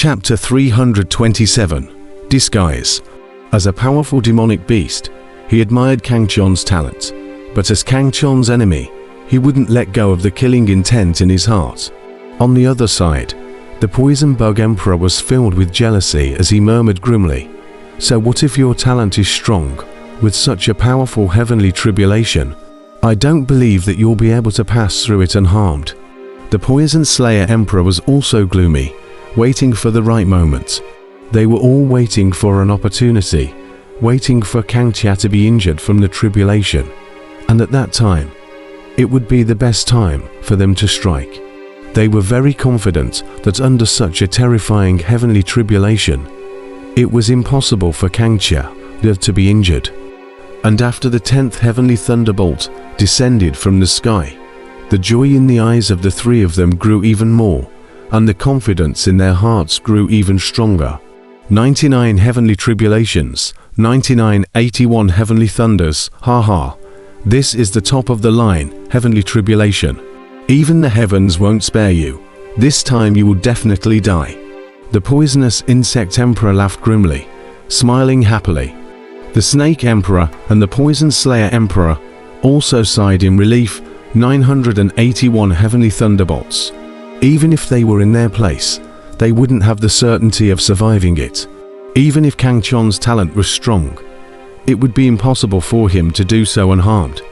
Chapter 327. Disguise. As a powerful demonic beast, he admired Kang Chon's talent, but as Kang Chon's enemy, he wouldn't let go of the killing intent in his heart. On the other side, the poison bug emperor was filled with jealousy as he murmured grimly, "So what if your talent is strong? With such a powerful heavenly tribulation, I don't believe that you'll be able to pass through it unharmed." The poison slayer emperor was also gloomy, waiting for the right moment. They were all waiting for an opportunity, waiting for Kang Chia to be injured from the tribulation. And at that time, it would be the best time for them to strike. They were very confident that under such a terrifying heavenly tribulation, it was impossible for Kang Chia to be injured. And after the 10th heavenly thunderbolt descended from the sky, the joy in the eyes of the three of them grew even more, and the confidence in their hearts grew even stronger. 99 heavenly tribulations, 9981 heavenly thunders, ha. This is the top of the line, heavenly tribulation. Even the heavens won't spare you. This time you will definitely die. The poisonous insect emperor laughed grimly, smiling happily. The snake emperor and the poison slayer emperor also sighed in relief. 981 heavenly thunderbolts. Even if they were in their place, they wouldn't have the certainty of surviving it. Even if Kang Chon's talent was strong, it would be impossible for him to do so unharmed.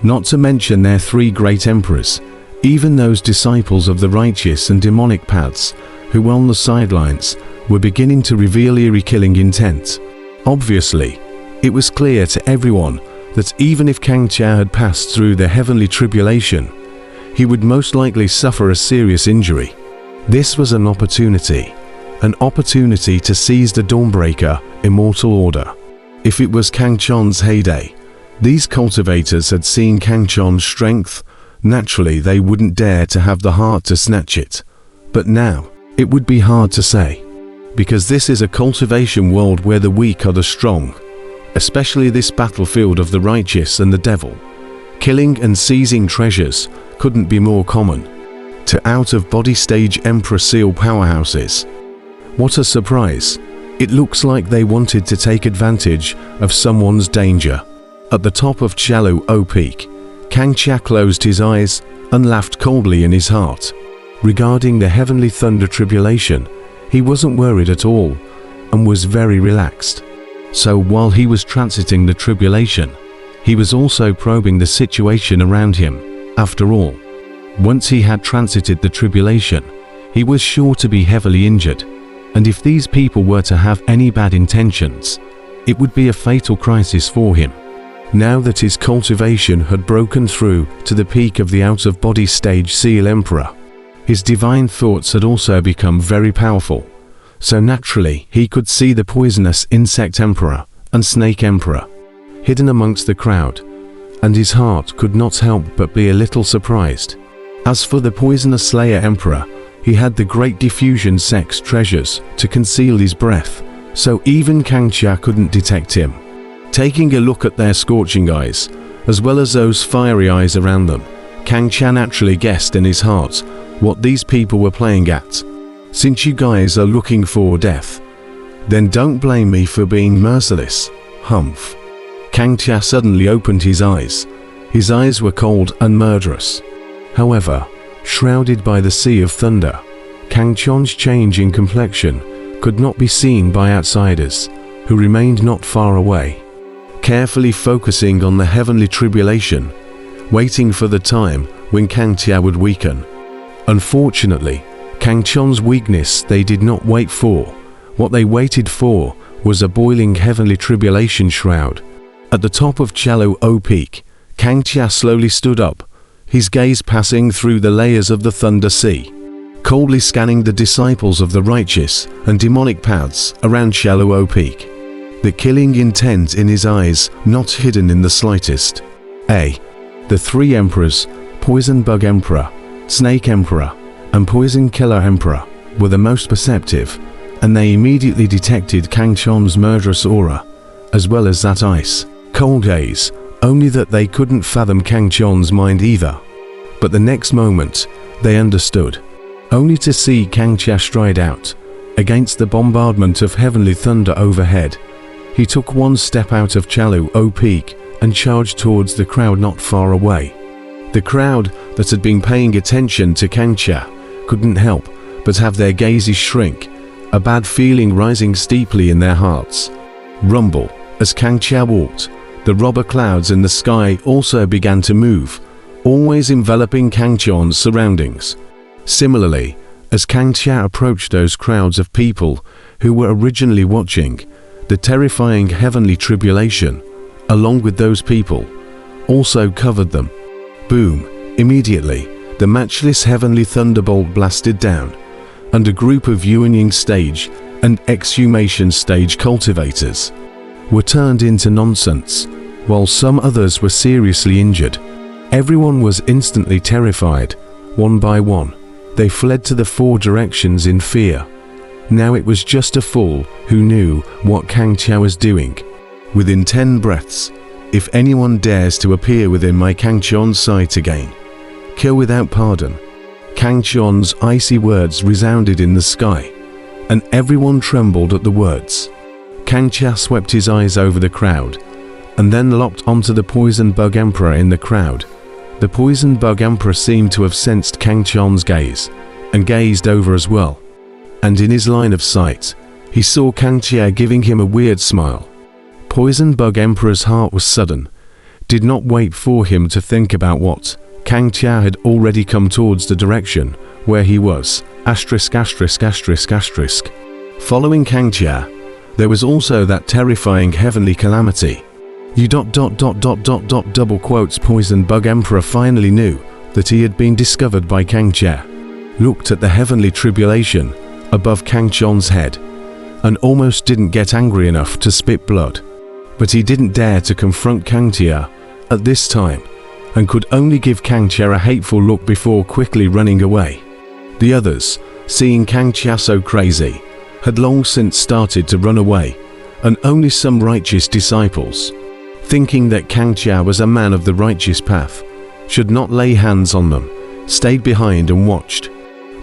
Not to mention their three great emperors, even those disciples of the righteous and demonic paths, who on the sidelines were beginning to reveal eerie killing intent. Obviously, it was clear to everyone that even if Kang Chia had passed through the heavenly tribulation, he would most likely suffer a serious injury. This was an opportunity to seize the Dawnbreaker immortal order. If it was Kang Chon's heyday, these cultivators had seen Kang Chon's strength. Naturally, they wouldn't dare to have the heart to snatch it. But now, it would be hard to say, because this is a cultivation world where the weak are the strong. Especially this battlefield of the righteous and the devil. Killing and seizing treasures couldn't be more common. To out-of-body stage Emperor Seal powerhouses. What a surprise. It looks like they wanted to take advantage of someone's danger. At the top of Chalou Peak, Kang Chia closed his eyes and laughed coldly in his heart. Regarding the heavenly thunder tribulation, he wasn't worried at all and was very relaxed. So while he was transiting the tribulation, he was also probing the situation around him. After all, once he had transited the tribulation, he was sure to be heavily injured, and if these people were to have any bad intentions, it would be a fatal crisis for him. Now that his cultivation had broken through to the peak of the out-of-body stage Seal Emperor, his divine thoughts had also become very powerful. So naturally, he could see the poisonous insect emperor and snake emperor hidden amongst the crowd, and his heart could not help but be a little surprised. As for the poisonous slayer emperor, he had the great diffusion sex treasures to conceal his breath, so even Kang Chia couldn't detect him. Taking a look at their scorching eyes, as well as those fiery eyes around them, Kang Chia naturally guessed in his heart what these people were playing at. Since you guys are looking for death, then don't blame me for being merciless, humph. Kang Chia suddenly opened his eyes. His eyes were cold and murderous. However, shrouded by the sea of thunder, Kang Chon's change in complexion could not be seen by outsiders, who remained not far away, carefully focusing on the heavenly tribulation, waiting for the time when Kang Chia would weaken. Unfortunately, Kang Chon's weakness they did not wait for. What they waited for was a boiling heavenly tribulation shroud. At the top of Chalou Peak, Kang Chia slowly stood up, his gaze passing through the layers of the thunder sea, coldly scanning the disciples of the righteous and demonic paths around Chalou Peak. The killing intent in his eyes not hidden in the slightest. The three emperors, Poison Bug Emperor, Snake Emperor, and Poison Killer Emperor, were the most perceptive, and they immediately detected Kang Chon's murderous aura, as well as that ice cold gaze, only that they couldn't fathom Kang Chon's mind either. But the next moment, they understood, only to see Kang Chia stride out, against the bombardment of heavenly thunder overhead. He took one step out of Chalu Peak and charged towards the crowd not far away. The crowd that had been paying attention to Kangxia couldn't help but have their gazes shrink, a bad feeling rising steeply in their hearts. Rumble. As Kangxia walked, the robber clouds in the sky also began to move, always enveloping Kangxia's surroundings. Similarly, as Kangxia approached those crowds of people who were originally watching, the terrifying heavenly tribulation, along with those people, also covered them. Boom! Immediately, the matchless heavenly thunderbolt blasted down, and a group of Yuanying stage and exhumation stage cultivators were turned into nonsense, while some others were seriously injured. Everyone was instantly terrified. One by one, they fled to the four directions in fear. Now it was just a fool who knew what Kangxia was doing. Within 10 breaths, if anyone dares to appear within my Kangxia's sight again, kill without pardon. Kangxia's icy words resounded in the sky, and everyone trembled at the words. Kangxia swept his eyes over the crowd, and then locked onto the Poison Bug Emperor in the crowd. The Poison Bug Emperor seemed to have sensed Kangxia's gaze, and gazed over as well. And in his line of sight, he saw Kangxia giving him a weird smile. Poison Bug Emperor's heart was sudden, did not wait for him to think about what. Kangxia had already come towards the direction where he was. Asterisk. Following Kangxia, there was also that terrifying heavenly calamity. Double quotes. Poison Bug Emperor finally knew that he had been discovered by Kangxia, looked at the heavenly tribulation above Kangxia's head, and almost didn't get angry enough to spit blood. But he didn't dare to confront Kangxia at this time, and could only give Kangxia a hateful look before quickly running away. The others, seeing Kangxia so crazy, had long since started to run away, and only some righteous disciples, thinking that Kangxia was a man of the righteous path, should not lay hands on them, stayed behind and watched.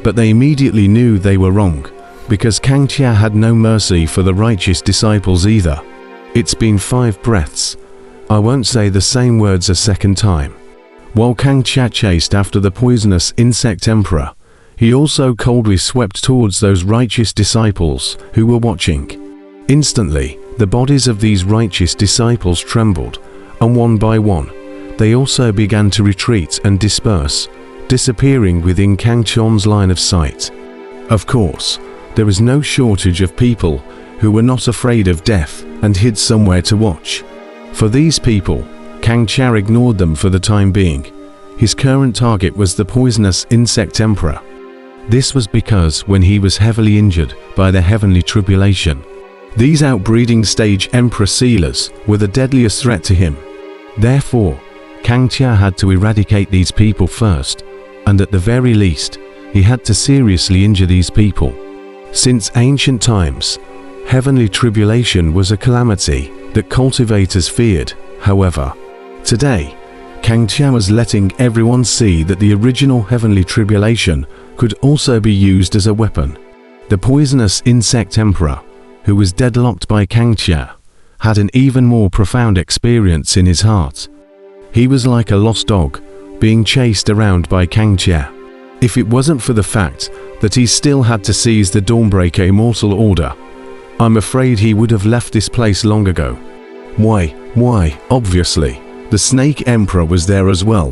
But they immediately knew they were wrong, because Kangxia had no mercy for the righteous disciples either. It's been 5 breaths. I won't say the same words a second time. While Kangxia chased after the poisonous insect emperor, he also coldly swept towards those righteous disciples who were watching. Instantly, the bodies of these righteous disciples trembled, and one by one, they also began to retreat and disperse, disappearing within Kangxia's line of sight. Of course, there was no shortage of people who were not afraid of death and hid somewhere to watch. For these people, Kangxia ignored them for the time being. His current target was the poisonous insect emperor. This was because when he was heavily injured by the heavenly tribulation, these outbreeding stage emperor sealers were the deadliest threat to him. Therefore, Kangxia had to eradicate these people first, and at the very least, he had to seriously injure these people. Since ancient times, heavenly tribulation was a calamity that cultivators feared. However, today, Kangxia was letting everyone see that the original heavenly tribulation could also be used as a weapon. The poisonous insect emperor, who was deadlocked by Kangxia, had an even more profound experience in his heart. He was like a lost dog, being chased around by Kangxia. If it wasn't for the fact that he still had to seize the Dawnbreaker Immortal Order, I'm afraid he would have left this place long ago. Why, obviously, the Snake Emperor was there as well.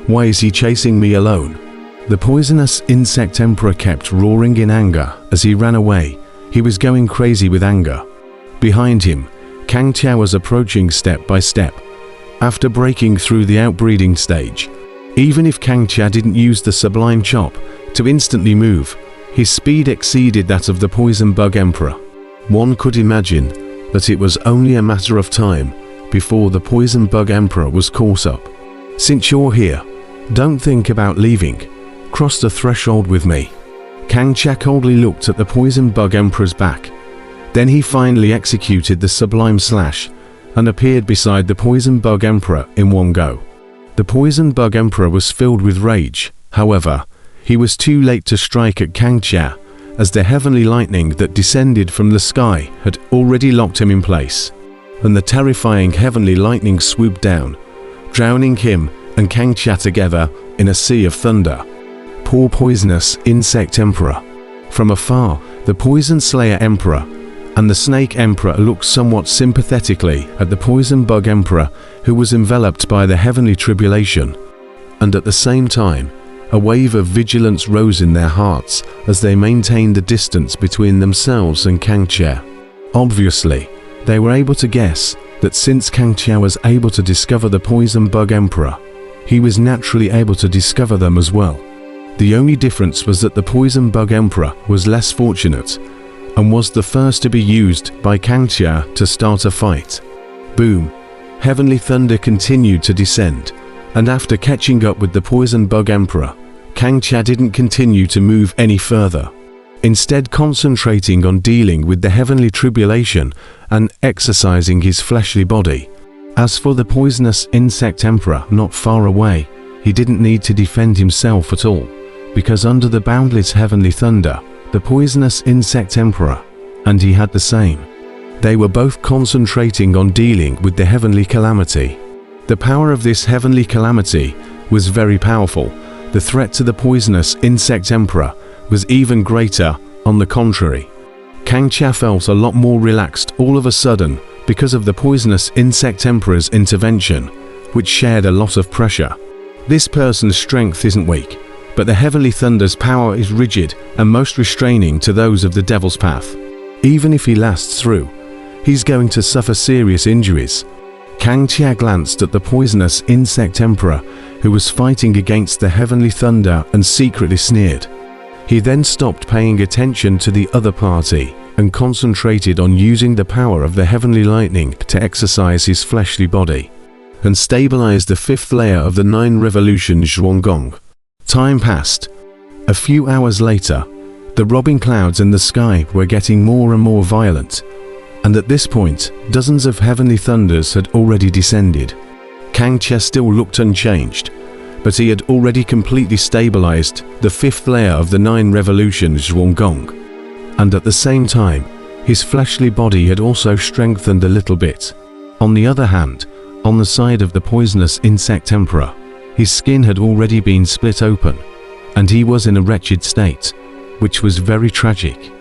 Why is he chasing me alone? The poisonous insect emperor kept roaring in anger as he ran away. He was going crazy with anger. Behind him, Kangxia was approaching step by step. After breaking through the outbreeding stage, even if Kangxia didn't use the Sublime Chop to instantly move, his speed exceeded that of the Poison Bug Emperor. One could imagine that it was only a matter of time before the Poison Bug Emperor was caught up. Since you're here, don't think about leaving. Cross the threshold with me. Kangxia coldly looked at the Poison Bug Emperor's back. Then he finally executed the Sublime Slash and appeared beside the Poison Bug Emperor in one go. The Poison Bug Emperor was filled with rage. However, he was too late to strike at Kangxia, as the heavenly lightning that descended from the sky had already locked him in place, and the terrifying heavenly lightning swooped down, drowning him and Kangxia together in a sea of thunder. Poor poisonous insect emperor. From afar, the poison slayer emperor and the snake emperor looked somewhat sympathetically at the poison bug emperor, who was enveloped by the heavenly tribulation, and at the same time, a wave of vigilance rose in their hearts as they maintained the distance between themselves and Kangxia. Obviously, they were able to guess that since Kangxia was able to discover the poison bug emperor, he was naturally able to discover them as well. The only difference was that the poison bug emperor was less fortunate and was the first to be used by Kangxia to start a fight. Boom! Heavenly thunder continued to descend, and after catching up with the poison bug emperor, Kangxia didn't continue to move any further, instead concentrating on dealing with the heavenly tribulation and exercising his fleshly body. As for the poisonous insect emperor not far away, he didn't need to defend himself at all, because under the boundless heavenly thunder, the poisonous insect emperor and he had the same. They were both concentrating on dealing with the heavenly calamity. The power of this heavenly calamity was very powerful. The threat to the poisonous insect emperor was even greater. On the contrary, Kangxia felt a lot more relaxed all of a sudden because of the poisonous insect emperor's intervention, which shared a lot of pressure. This person's strength isn't weak, but the heavenly thunder's power is rigid and most restraining to those of the devil's path. Even if he lasts through, he's going to suffer serious injuries. Kangxia glanced at the poisonous insect emperor, who was fighting against the heavenly thunder, and secretly sneered. He then stopped paying attention to the other party and concentrated on using the power of the heavenly lightning to exercise his fleshly body and stabilize the fifth layer of the 9 revolution Zhuanggong. Time passed. A few hours later, the robbing clouds in the sky were getting more and more violent, and at this point, dozens of heavenly thunders had already descended. Kangxia still looked unchanged, but he had already completely stabilized the fifth layer of the 9 revolution Zhuanggong, and at the same time, his fleshly body had also strengthened a little bit. On the other hand, on the side of the poisonous insect emperor, his skin had already been split open, and he was in a wretched state, which was very tragic.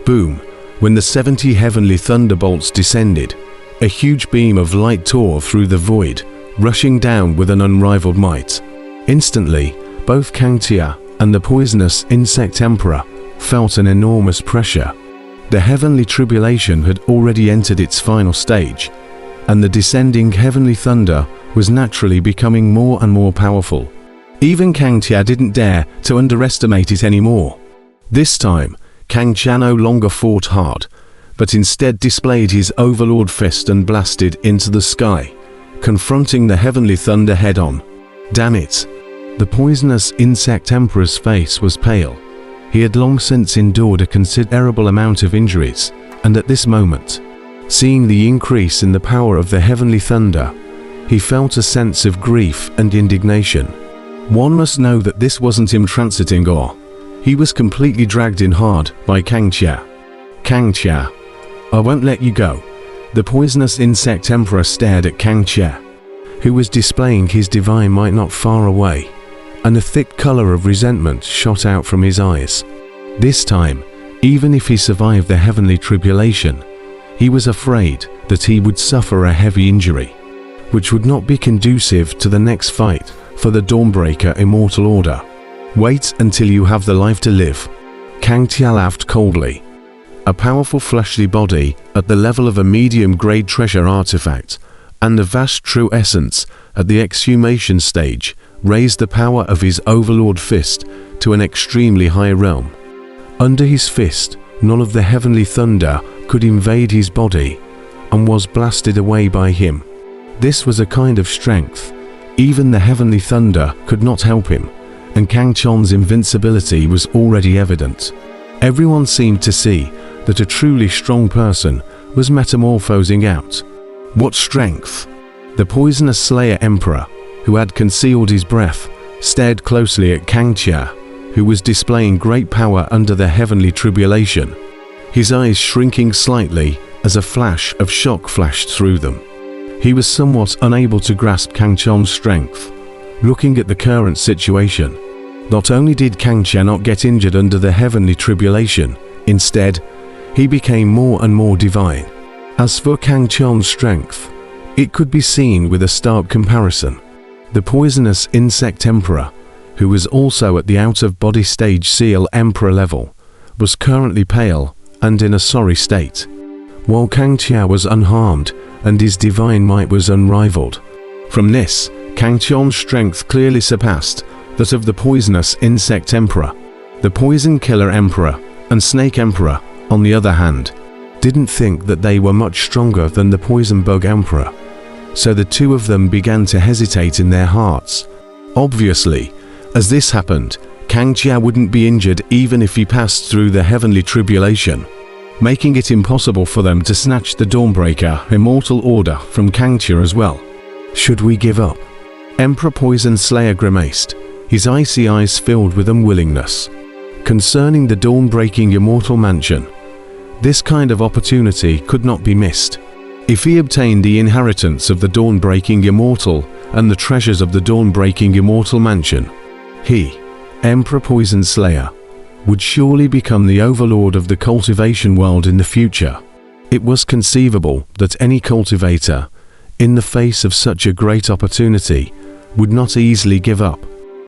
Boom! When the 70 heavenly thunderbolts descended, a huge beam of light tore through the void, rushing down with an unrivaled might. Instantly, both Kangxia and the poisonous insect emperor felt an enormous pressure. The heavenly tribulation had already entered its final stage, and the descending heavenly thunder was naturally becoming more and more powerful. Even Kangxia didn't dare to underestimate it anymore. This time, Kangxia no longer fought hard, but instead displayed his overlord fist and blasted into the sky, confronting the heavenly thunder head-on. Damn it! The poisonous insect emperor's face was pale. He had long since endured a considerable amount of injuries, and at this moment, seeing the increase in the power of the heavenly thunder, he felt a sense of grief and indignation. One must know that this wasn't him transiting or he was completely dragged in hard by Kangxia. Kangxia, I won't let you go. The poisonous insect emperor stared at Kangxia, who was displaying his divine might not far away, and a thick color of resentment shot out from his eyes. This time, even if he survived the heavenly tribulation, he was afraid that he would suffer a heavy injury, which would not be conducive to the next fight for the Dawnbreaker Immortal Order. Wait until you have the life to live. Kangxia laughed coldly. A powerful fleshly body at the level of a medium-grade treasure artifact and a vast true essence at the exhumation stage raised the power of his overlord fist to an extremely high realm. Under his fist, none of the heavenly thunder could invade his body and was blasted away by him. This was a kind of strength. Even the heavenly thunder could not help him, and Kangxia's invincibility was already evident. Everyone seemed to see that a truly strong person was metamorphosing out. What strength! The poisonous slayer emperor, who had concealed his breath, stared closely at Kangxia, who was displaying great power under the heavenly tribulation, his eyes shrinking slightly as a flash of shock flashed through them. He was somewhat unable to grasp Kang Chon's strength. Looking at the current situation, not only did Kang Chia not get injured under the heavenly tribulation, instead, he became more and more divine. As for Kang Chon's strength, it could be seen with a stark comparison. The poisonous insect emperor, who was also at the out-of-body stage seal emperor level, was currently pale and in a sorry state, while Kang Chia was unharmed and his divine might was unrivaled. From this, Kang Chon's strength clearly surpassed that of the poisonous insect emperor. The poison killer emperor and snake emperor, on the other hand, didn't think that they were much stronger than the poison bug emperor, so the two of them began to hesitate in their hearts. Obviously, as this happened, Kang Chia wouldn't be injured even if he passed through the heavenly tribulation, making it impossible for them to snatch the Dawnbreaker immortal order from Kang Chia as well. Should we give up? Emperor Poison Slayer grimaced, his icy eyes filled with unwillingness. Concerning the Dawn-breaking immortal mansion, this kind of opportunity could not be missed. If he obtained the inheritance of the Dawn-breaking immortal and the treasures of the Dawn-breaking immortal mansion, he, Emperor Poison Slayer, would surely become the overlord of the cultivation world in the future. It was conceivable that any cultivator, in the face of such a great opportunity, would not easily give up.